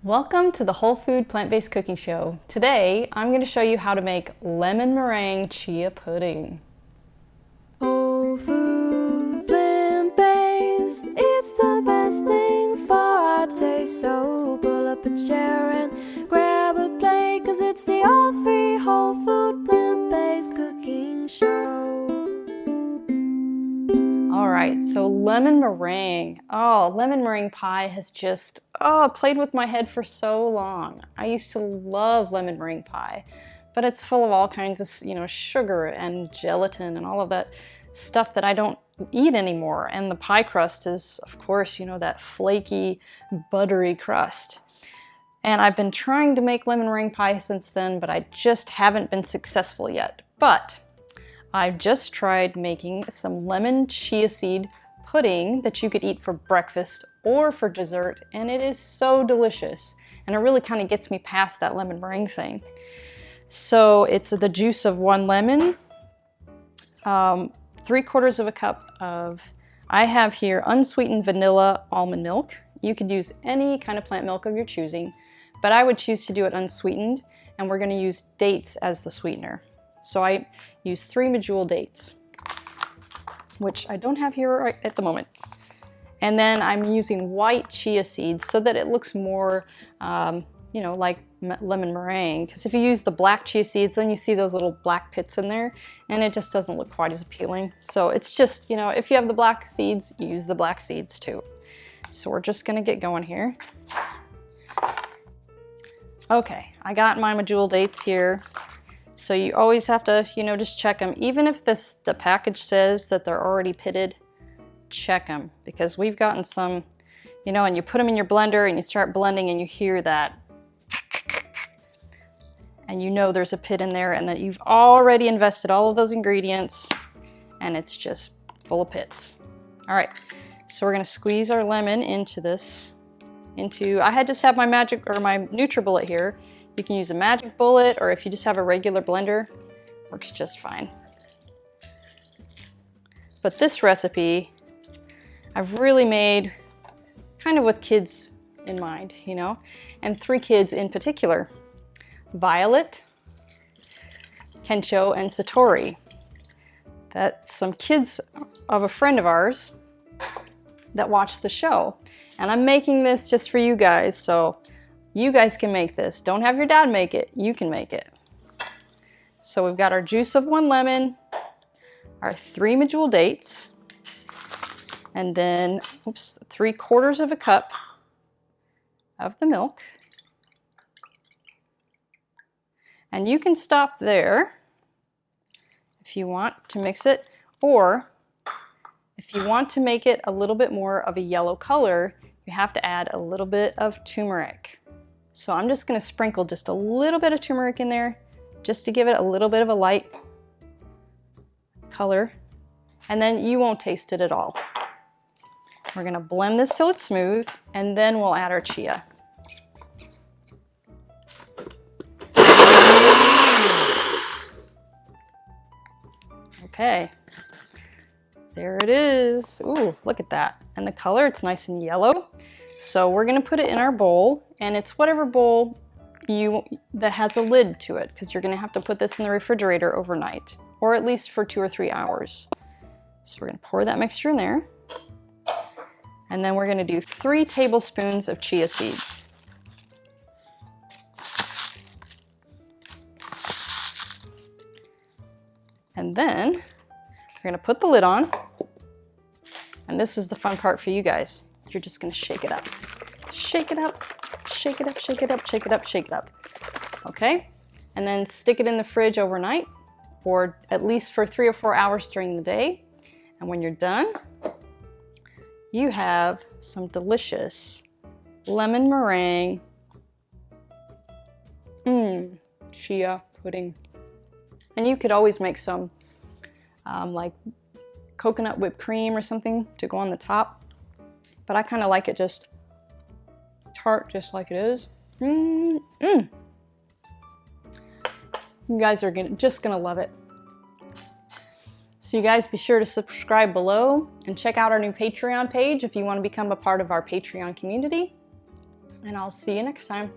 Welcome to the Whole Food Plant-Based Cooking Show. Today, I'm going to show you how to make lemon meringue chia pudding. Whole food plant-based, it's the best thing for our taste. So pull up a chair and grab a plate, 'cause it's the all-free whole food plant-based cooking show. Alright, so lemon meringue. Oh, lemon meringue pie has just played with my head for so long. I used to love lemon meringue pie, but it's full of all kinds of, sugar and gelatin and all of that stuff that I don't eat anymore. And the pie crust is, of course, that flaky, buttery crust. And I've been trying to make lemon meringue pie since then, but I just haven't been successful yet. But I've just tried making some lemon chia seed pudding that you could eat for breakfast or for dessert, and it is so delicious. And it really kind of gets me past that lemon meringue thing. So it's the juice of 1 lemon, 3/4 of a cup of, I have here unsweetened vanilla almond milk. You could use any kind of plant milk of your choosing, but I would choose to do it unsweetened, and we're going to use dates as the sweetener. So I use 3 medjool dates, which I don't have here right at the moment. And then I'm using white chia seeds so that it looks more, like lemon meringue. Because if you use the black chia seeds, then you see those little black pits in there, and it just doesn't look quite as appealing. So it's just, if you have the black seeds, use the black seeds too. So we're just gonna get going here. Okay, I got my medjool dates here. So you always have to, just check them. Even if the package says that they're already pitted, check them. Because we've gotten some, and you put them in your blender and you start blending and you hear that. And there's a pit in there and that you've already invested all of those ingredients and it's just full of pits. All right, so we're gonna squeeze our lemon into this. I just have my my NutriBullet here. You can use a magic bullet, or if you just have a regular blender, works just fine. But this recipe, I've really made kind of with kids in mind, and 3 kids in particular. Violet, Kencho, and Satori. That's some kids of a friend of ours that watch the show. And I'm making this just for you guys, so you guys can make this. Don't have your dad make it, you can make it. So we've got our juice of 1 lemon, our 3 medjool dates, and then, 3/4 of a cup of the milk. And you can stop there if you want to mix it, or if you want to make it a little bit more of a yellow color, you have to add a little bit of turmeric. So I'm just going to sprinkle just a little bit of turmeric in there just to give it a little bit of a light color, and then you won't taste it at all. We're going to blend this till it's smooth, and then we'll add our chia. Okay, there it is. Ooh, look at that. And the color, it's nice and yellow. So we're gonna put it in our bowl, and it's whatever bowl that has a lid to it, because you're gonna have to put this in the refrigerator overnight, or at least for 2 or 3 hours. So we're gonna pour that mixture in there. And then we're gonna do 3 tablespoons of chia seeds. And then we're gonna put the lid on. And this is the fun part for you guys. You're just gonna shake it up. Shake it up, shake it up, shake it up, shake it up, shake it up. Okay? And then stick it in the fridge overnight, or at least for 3 or 4 hours during the day. And when you're done, you have some delicious lemon meringue chia pudding. And you could always make some like coconut whipped cream or something to go on the top. But I kind of like it just tart, just like it is. You guys are just gonna love it. So you guys be sure to subscribe below and check out our new Patreon page if you want to become a part of our Patreon community. and I'll see you next time.